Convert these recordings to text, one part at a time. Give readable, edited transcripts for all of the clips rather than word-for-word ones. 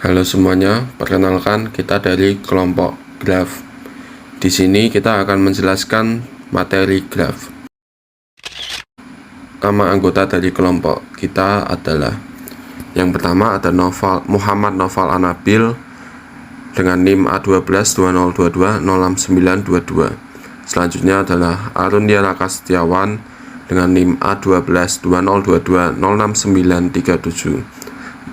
Halo semuanya, perkenalkan kita dari kelompok graf. Di sini kita akan menjelaskan materi graf. Nama anggota dari kelompok kita adalah yang pertama ada Muhammad Noval Anabil dengan NIM A1220220692. Selanjutnya adalah Arunia Raka Setiawan dengan NIM A122022069937.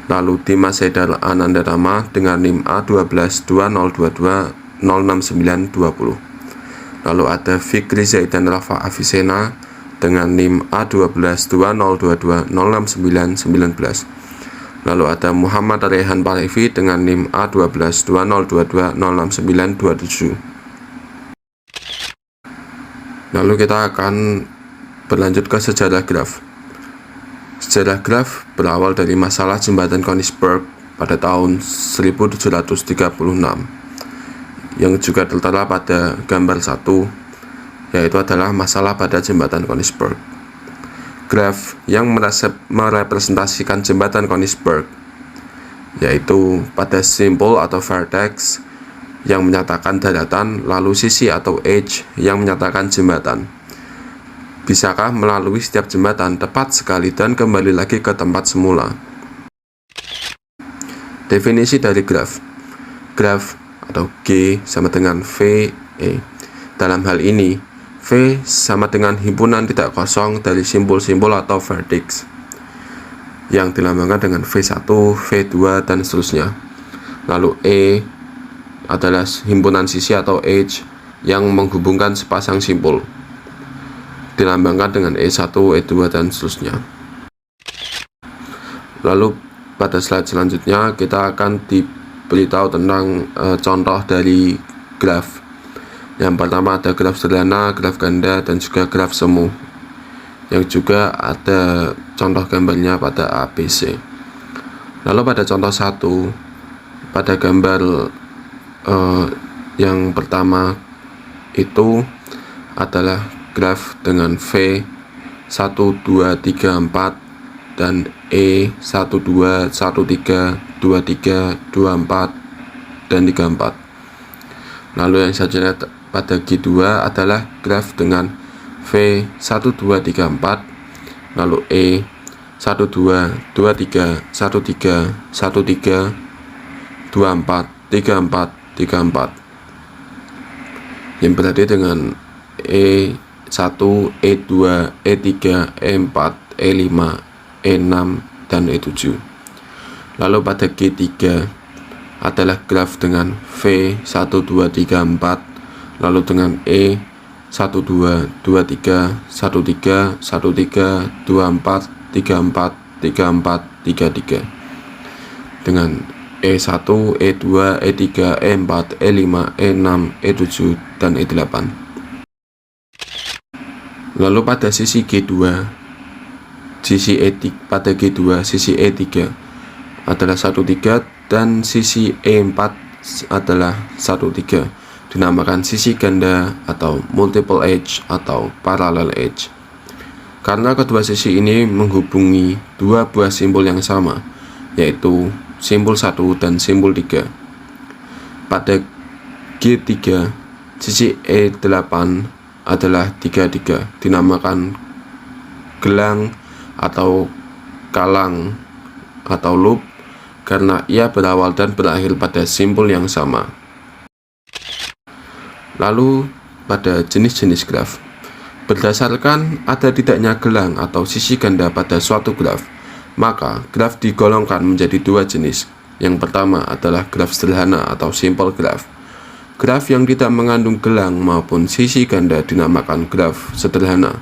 Lalu Dimas Haidar Ananda Rama dengan NIM A122022069920. Lalu ada Fikri Zaidan Rafa Avicenna dengan NIM A122022069919. Lalu ada Muhammad Rehan Palevi dengan NIM A122022069927. Lalu kita akan berlanjut ke sejarah graf. Sejarah graf berawal dari masalah jembatan Konigsberg pada tahun 1736 yang juga tertera pada gambar 1, yaitu adalah masalah pada jembatan Konigsberg. Graf yang merepresentasikan jembatan Konigsberg yaitu pada simbol atau vertex yang menyatakan daratan, lalu sisi atau edge yang menyatakan jembatan. Bisakah melalui setiap jembatan tepat sekali dan kembali lagi ke tempat semula? Definisi dari graf. Graf atau G sama dengan VE. Dalam hal ini, V sama dengan himpunan tidak kosong dari simbol-simbol atau vertex yang dilambangkan dengan V1, V2, dan seterusnya. Lalu E adalah himpunan sisi atau edge yang menghubungkan sepasang simbol, dilambangkan dengan E1, E2, dan seterusnya. Lalu pada slide selanjutnya kita akan diberitahu tentang contoh dari graf. Yang pertama ada graf sederhana, graf ganda, dan juga graf semu, yang juga ada contoh gambarnya pada ABC. Lalu pada contoh 1, pada gambar yang pertama itu adalah graf dengan V 1, 2, 3, 4 dan E 1, 2, 1, 3, 2, 3, 2, 4 dan 3, 4. Lalu yang selanjutnya pada G2 adalah graf dengan V 1, 2, 3, 4, lalu E 1, 2, 2, 3, 1, 3, 1, 3, 2, 4, 3, 4, 3, 4, yang berarti dengan E1, E2, E3, E4, E5, E6, dan E7. Lalu pada G3 adalah graf dengan V 1, 2, 3, 4, lalu dengan E 1, 2, 2, 3, 1, 3, 1, 3, 2, 4, 3, 4, 3, 4, 3, 3, dengan E1, E2, E3, E4, E5, E6, E7, dan E8. Lalu pada sisi G2, pada G2 sisi E3 adalah 1, 3 dan sisi E4 adalah 1, 3, dinamakan sisi ganda atau multiple edge atau parallel edge karena kedua sisi ini menghubungi dua buah simbol yang sama, yaitu simbol 1 dan simbol 3. Pada G3 sisi E8 adalah 3, 3, dinamakan gelang atau kalang atau loop karena ia berawal dan berakhir pada simbol yang sama. Lalu pada jenis-jenis graf, berdasarkan ada tidaknya gelang atau sisi ganda pada suatu graf, maka graf digolongkan menjadi dua jenis. Yang pertama adalah graf sederhana atau simple graph. Graf yang tidak mengandung gelang maupun sisi ganda dinamakan graf sederhana.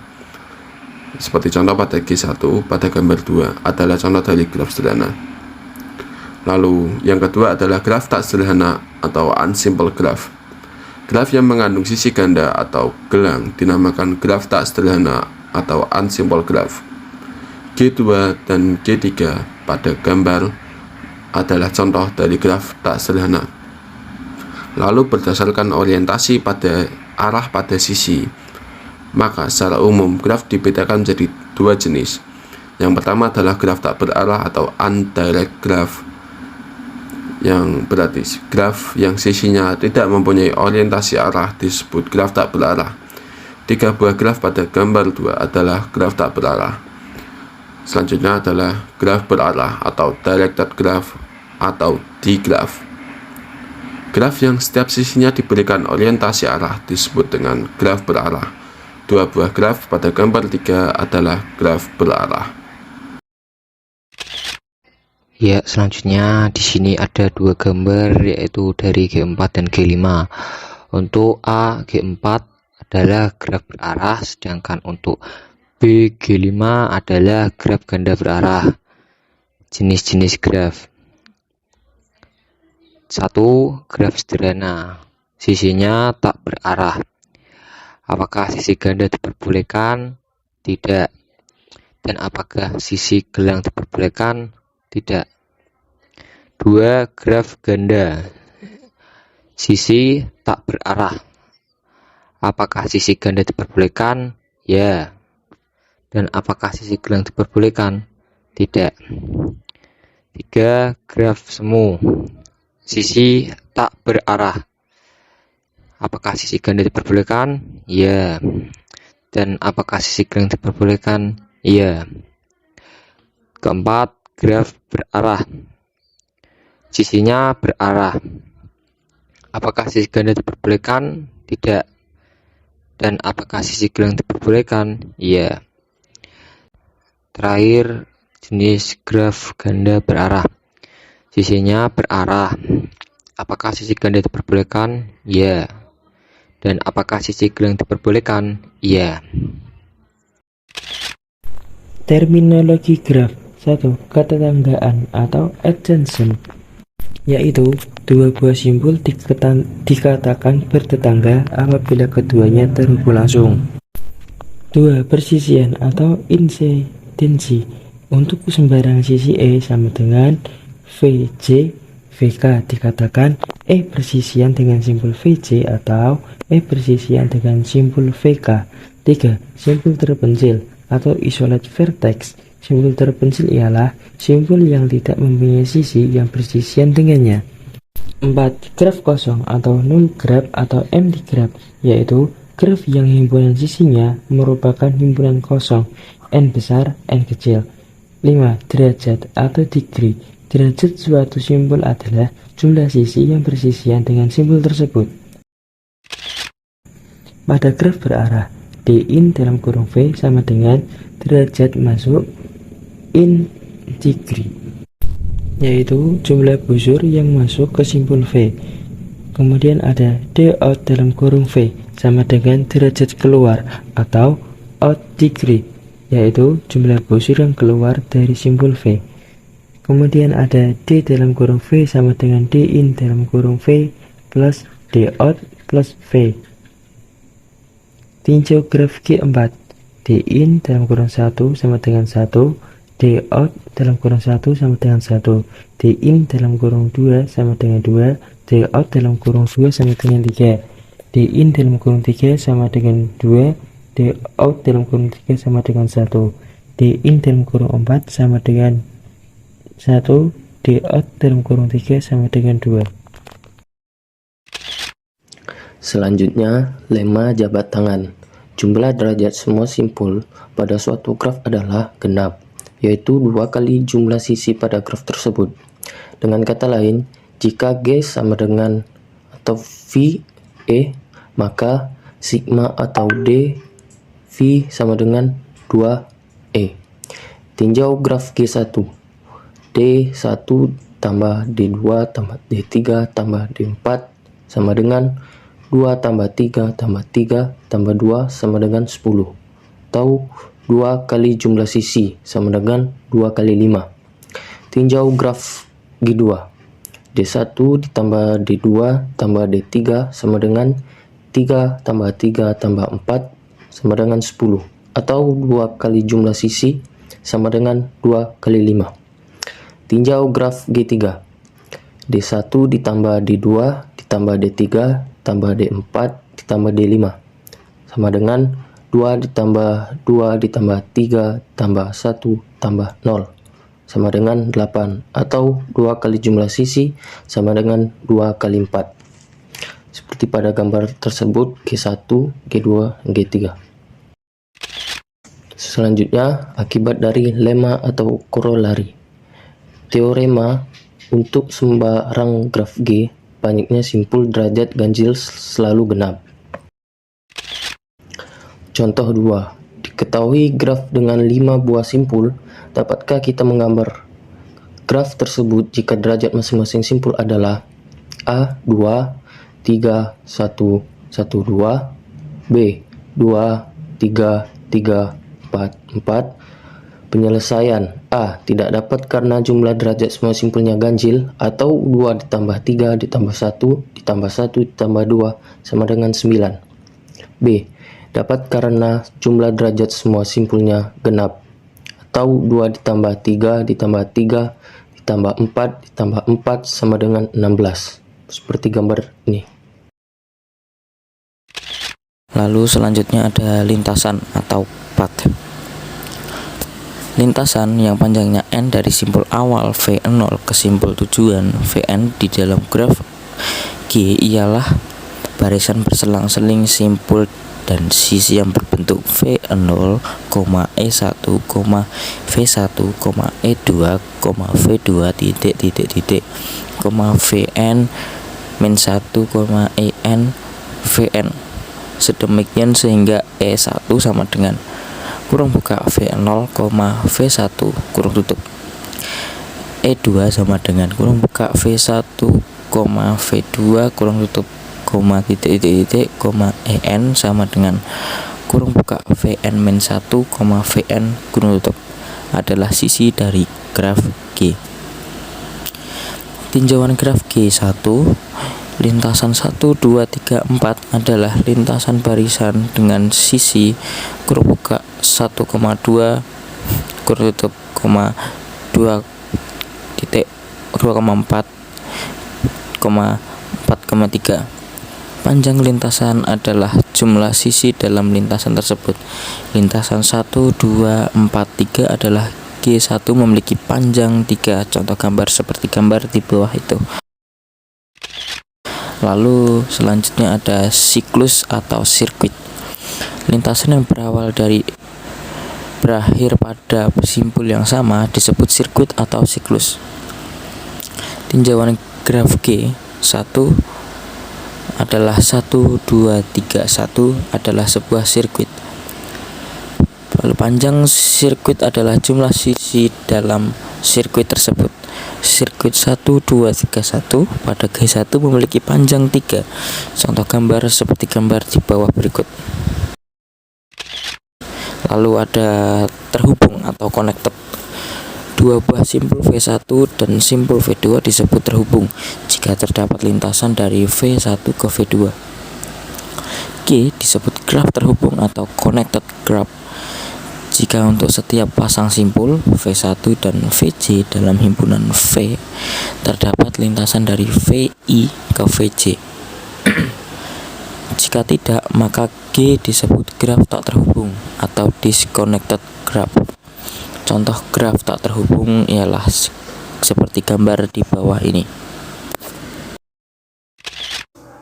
Seperti contoh pada G1 pada gambar 2 adalah contoh dari graf sederhana. Lalu yang kedua adalah graf tak sederhana atau unsimple graph. Graf yang mengandung sisi ganda atau gelang dinamakan graf tak sederhana atau unsimple graph. G2 dan G3 pada gambar adalah contoh dari graf tak sederhana. Lalu berdasarkan orientasi pada arah pada sisi, maka secara umum graf dibedakan menjadi dua jenis. Yang pertama adalah graf tak berarah atau undirect graph. yang berarti graf yang sisinya tidak mempunyai orientasi arah disebut graf tak berarah. 3 buah graf pada gambar 2 adalah graf tak berarah. Selanjutnya adalah graf berarah atau directed graph atau digraf. Graf yang setiap sisinya diberikan orientasi arah disebut dengan graf berarah. 2 buah graf pada gambar 3 adalah graf berarah. Ya, selanjutnya di sini ada 2 gambar yaitu dari G4 dan G5. Untuk A G4 adalah graf berarah, sedangkan untuk B G5 adalah graf ganda berarah. Jenis-jenis graf. 1. Graf sederhana, sisinya tak berarah. Apakah sisi ganda diperbolehkan? Tidak. Dan apakah sisi gelang diperbolehkan? Tidak. 2. Graf ganda, sisi tak berarah. Apakah sisi ganda diperbolehkan? Ya. Dan apakah sisi gelang diperbolehkan? Tidak. 3. Graf semu, sisi tak berarah. Apakah sisi ganda diperbolehkan? Ya. Dan apakah sisi gelang diperbolehkan? Ya. Keempat, graf berarah, sisinya berarah. Apakah sisi ganda diperbolehkan? Tidak. Dan apakah sisi gelang diperbolehkan? Ya. Terakhir, jenis graf ganda berarah, sisinya berarah. Apakah sisi ganda diperbolehkan? Ya. Dan apakah sisi gelang diperbolehkan? Ya. Terminologi graf. 1. Ketetanggaan atau adjacent, yaitu 2 buah simpul dikatakan bertetangga apabila keduanya terhubung langsung. 2. Persisian atau insidensi, untuk sembarang sisi E sama dengan VJ VK dikatakan E persisian dengan simpul VJ atau E persisian dengan simpul VK. 3. Simpul terpencil atau isolate vertex. Simpul terpencil ialah simpul yang tidak mempunyai sisi yang bersisian dengannya. 4. Graf kosong atau null graf atau empty graf, yaitu graf yang himpunan sisinya merupakan himpunan kosong, n besar, n kecil. 5. Derajat atau degree. Derajat suatu simpul adalah jumlah sisi yang bersisian dengan simpul tersebut. Pada graf berarah, din dalam kurung V sama dengan derajat masuk in degree, yaitu jumlah busur yang masuk ke simpul V. Kemudian ada d out dalam kurung V sama dengan derajat keluar atau out degree, yaitu jumlah busur yang keluar dari simpul V. Kemudian ada d dalam kurung V sama dengan d in dalam kurung V plus d out plus V. Tinjau graf G4. D in dalam kurung 1 sama dengan 1, D out dalam kurung 1 sama dengan 1, D in dalam kurung 2 sama dengan 2, D out dalam kurung 2 sama dengan 3, D in dalam kurung 3 sama dengan 2, D out dalam kurung 3 sama dengan 1, D in dalam kurung 4 sama dengan 1, D out dalam kurung 3 sama dengan 2. Selanjutnya, lemma jabat tangan. Jumlah derajat semua simpul pada suatu graf adalah genap, yaitu 2 kali jumlah sisi pada graf tersebut. Dengan kata lain, jika G sama dengan atau V E, maka sigma atau D V sama dengan 2E. Tinjau graf G1. D1 tambah D2 tambah D3 tambah D4 sama dengan 2 tambah 3 tambah 3 tambah 2 sama dengan 10, atau 2 kali jumlah sisi sama dengan 2 kali 5. Tinjau graf G2. D1 ditambah D2 tambah D3 sama dengan 3 tambah 3 tambah 4 sama dengan 10, atau 2 kali jumlah sisi sama dengan 2 kali 5. Tinjau graf G3. D1 ditambah D2 ditambah D3 ditambah D4 ditambah D5 sama dengan 2 ditambah 2 ditambah 3 tambah 1 tambah 0, sama dengan 8, atau 2 kali jumlah sisi sama dengan 2 kali 4. Seperti pada gambar tersebut, G1, G2, G3. Selanjutnya, akibat dari lemma atau korolari. Teorema untuk sembarang graf G, banyaknya simpul derajat ganjil selalu genap. Contoh 2. Diketahui graf dengan 5 buah simpul, dapatkah kita menggambar graf tersebut jika derajat masing-masing simpul adalah A 2, 3, 1, 1, 2, B 2, 3, 3, 4, 4. Penyelesaian A tidak dapat karena jumlah derajat semua simpulnya ganjil, atau 2 ditambah 3 ditambah 1 ditambah 1 ditambah 2 sama dengan 9. B dapat karena jumlah derajat semua simpulnya genap, atau 2 ditambah 3 ditambah 3 ditambah 4 ditambah 4 sama dengan 16, seperti gambar ini. Lalu selanjutnya ada lintasan atau path. Lintasan yang panjangnya n dari simpul awal V0 ke simpul tujuan Vn di dalam graf G ialah barisan berselang-seling simpul dan sisi yang berbentuk V0, E1, V1, E2, V2 titik, Vn min 1, En, Vn. Sedemikian sehingga E1 sama dengan kurung buka V0, V1 kurung tutup. E2 sama dengan kurung buka V1, V2 kurung tutup, titik, En sama dengan kurung buka Vn min 1, Vn kurung tutup adalah sisi dari graf G. Tinjauan graf G1, lintasan 1, 2, 3, 4 adalah lintasan barisan dengan sisi kurung buka 1,2 kurung tutup, 2 titik, 2,4, 4,3. Panjang lintasan adalah jumlah sisi dalam lintasan tersebut. Lintasan 1, 2, 4, 3 adalah G1 memiliki panjang 3. Contoh gambar seperti gambar di bawah itu. Lalu selanjutnya ada siklus atau sirkuit. Lintasan yang berawal dari berakhir pada simpul yang sama disebut sirkuit atau siklus. Tinjauan graf G1 adalah 1, 2, 3, 1 adalah sebuah sirkuit. Lalu panjang sirkuit adalah jumlah sisi dalam sirkuit tersebut. Sirkuit 1, 2, 3, 1 pada G1 memiliki panjang 3. Contoh gambar seperti gambar di bawah berikut. Lalu ada terhubung atau connected. Dua buah simpul V1 dan simpul V2 disebut terhubung jika terdapat lintasan dari V1 ke V2. G disebut graf terhubung atau connected graph jika untuk setiap pasang simpul V1 dan VJ dalam himpunan V terdapat lintasan dari VI ke VJ. Jika tidak, maka G disebut graf tak terhubung atau disconnected graph. Contoh graf tak terhubung ialah seperti gambar di bawah ini.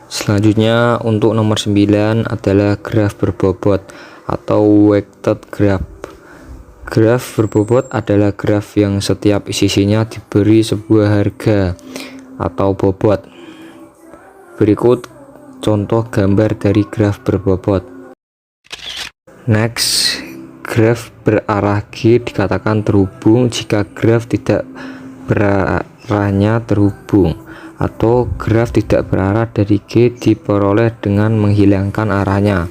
Selanjutnya untuk nomor 9 adalah graf berbobot atau weighted graph. Graf berbobot adalah graf yang setiap sisinya diberi sebuah harga atau bobot. Berikut contoh gambar dari graf berbobot. Next, graf berarah G dikatakan terhubung jika graf tidak berarahnya terhubung, atau graf tidak berarah dari G diperoleh dengan menghilangkan arahnya.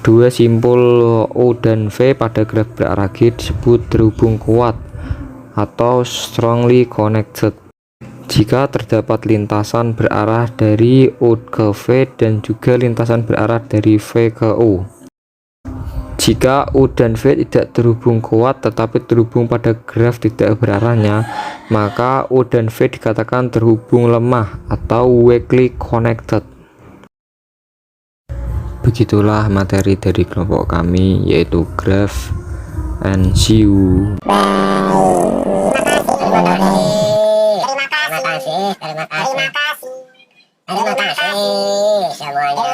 Dua simpul O dan V pada graf berarah G disebut terhubung kuat atau strongly connected jika terdapat lintasan berarah dari O ke V dan juga lintasan berarah dari V ke O. Jika O dan V tidak terhubung kuat tetapi terhubung pada graf tidak berarahnya, maka O dan V dikatakan terhubung lemah atau weakly connected. Begitulah materi dari kelompok kami, yaitu graf and see you. Terima kasih semuanya.